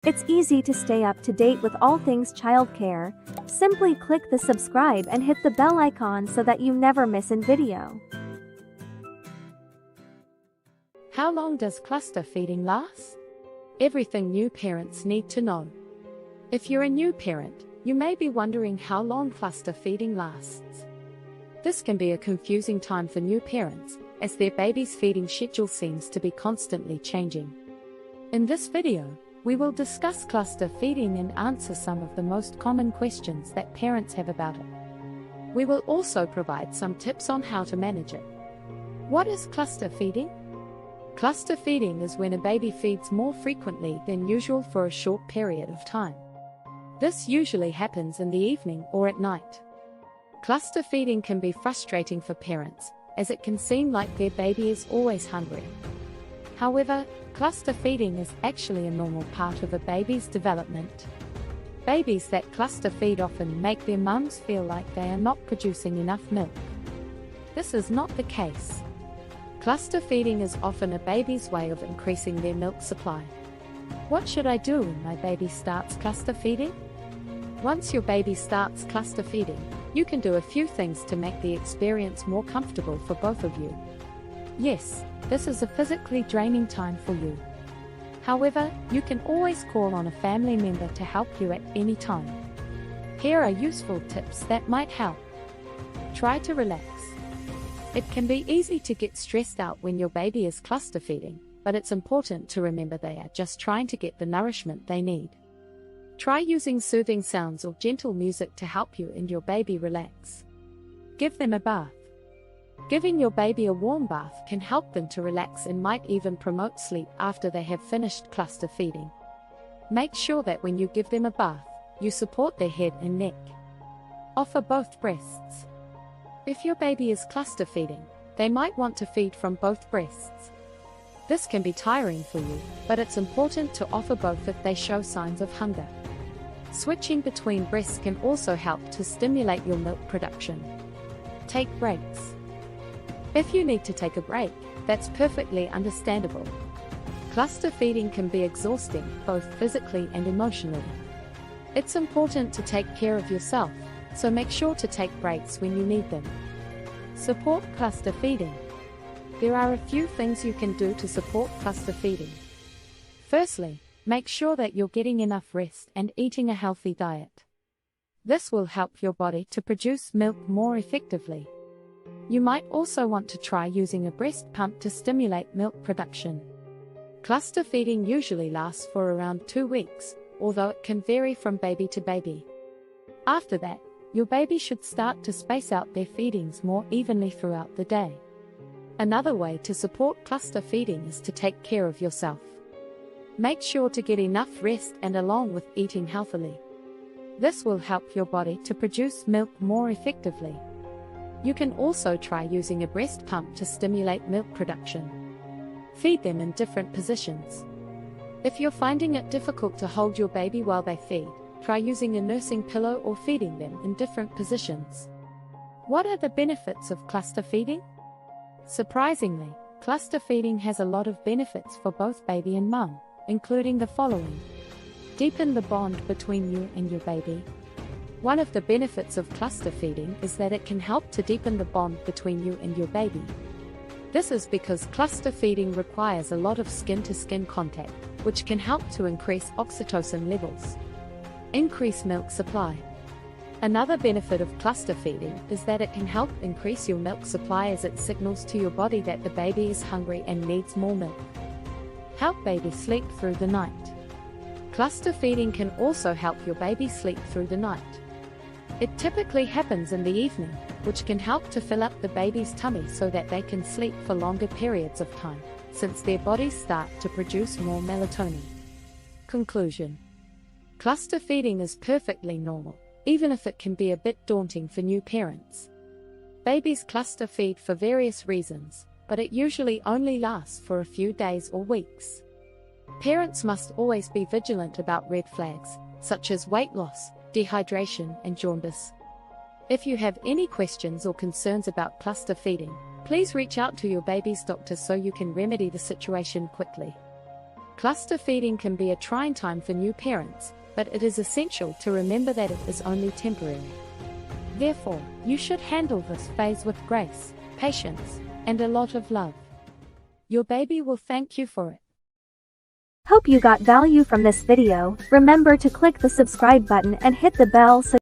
It's easy to stay up to date with all things childcare. Simply click the subscribe and hit the bell icon so that you never miss a video. How long does cluster feeding last? Everything new parents need to know. If you're a new parent, you may be wondering how long cluster feeding lasts. This can be a confusing time for new parents, as their baby's feeding schedule seems to be constantly changing. In this video, we will discuss cluster feeding and answer some of the most common questions that parents have about it. We will also provide some tips on how to manage it. What is cluster feeding? Cluster feeding is when a baby feeds more frequently than usual for a short period of time. This usually happens in the evening or at night. Cluster feeding can be frustrating for parents, as it can seem like their baby is always hungry. However, cluster feeding is actually a normal part of a baby's development. Babies that cluster feed often make their mums feel like they are not producing enough milk. This is not the case. Cluster feeding is often a baby's way of increasing their milk supply. What should I do when my baby starts cluster feeding? Once your baby starts cluster feeding, you can do a few things to make the experience more comfortable for both of you. Yes, this is a physically draining time for you. However, you can always call on a family member to help you at any time. Here are useful tips that might help. Try to relax. It can be easy to get stressed out when your baby is cluster feeding, but it's important to remember they are just trying to get the nourishment they need. Try using soothing sounds or gentle music to help you and your baby relax. Give them a bath. Giving your baby a warm bath can help them to relax and might even promote sleep after they have finished cluster feeding. Make sure that when you give them a bath, you support their head and neck. Offer both breasts. If your baby is cluster feeding, they might want to feed from both breasts. This can be tiring for you, but it's important to offer both if they show signs of hunger. Switching between breasts can also help to stimulate your milk production. Take breaks. If you need to take a break, that's perfectly understandable. Cluster feeding can be exhausting, both physically and emotionally. It's important to take care of yourself, so make sure to take breaks when you need them. Support cluster feeding. There are a few things you can do to support cluster feeding. Firstly, make sure that you're getting enough rest and eating a healthy diet. This will help your body to produce milk more effectively. You might also want to try using a breast pump to stimulate milk production. Cluster feeding usually lasts for around 2 weeks, although it can vary from baby to baby. After that, your baby should start to space out their feedings more evenly throughout the day. Another way to support cluster feeding is to take care of yourself. Make sure to get enough rest and along with eating healthily. This will help your body to produce milk more effectively. You can also try using a breast pump to stimulate milk production. Feed them in different positions. If you're finding it difficult to hold your baby while they feed, try using a nursing pillow or feeding them in different positions. What are the benefits of cluster feeding? Surprisingly, cluster feeding has a lot of benefits for both baby and mum, including the following. Deepen the bond between you and your baby. One of the benefits of cluster feeding is that it can help to deepen the bond between you and your baby. This is because cluster feeding requires a lot of skin-to-skin contact, which can help to increase oxytocin levels. Increase milk supply. Another benefit of cluster feeding is that it can help increase your milk supply as it signals to your body that the baby is hungry and needs more milk. Help baby sleep through the night. Cluster feeding can also help your baby sleep through the night. It typically happens in the evening, which can help to fill up the baby's tummy so that they can sleep for longer periods of time, since their bodies start to produce more melatonin. Conclusion. Cluster feeding is perfectly normal, even if it can be a bit daunting for new parents. Babies cluster feed for various reasons, but it usually only lasts for a few days or weeks. Parents must always be vigilant about red flags, such as weight loss, dehydration, and jaundice. If you have any questions or concerns about cluster feeding, please reach out to your baby's doctor so you can remedy the situation quickly. Cluster feeding can be a trying time for new parents, but it is essential to remember that it is only temporary. Therefore, you should handle this phase with grace, patience, and a lot of love. Your baby will thank you for it. Hope you got value from this video. Remember to click the subscribe button and hit the bell so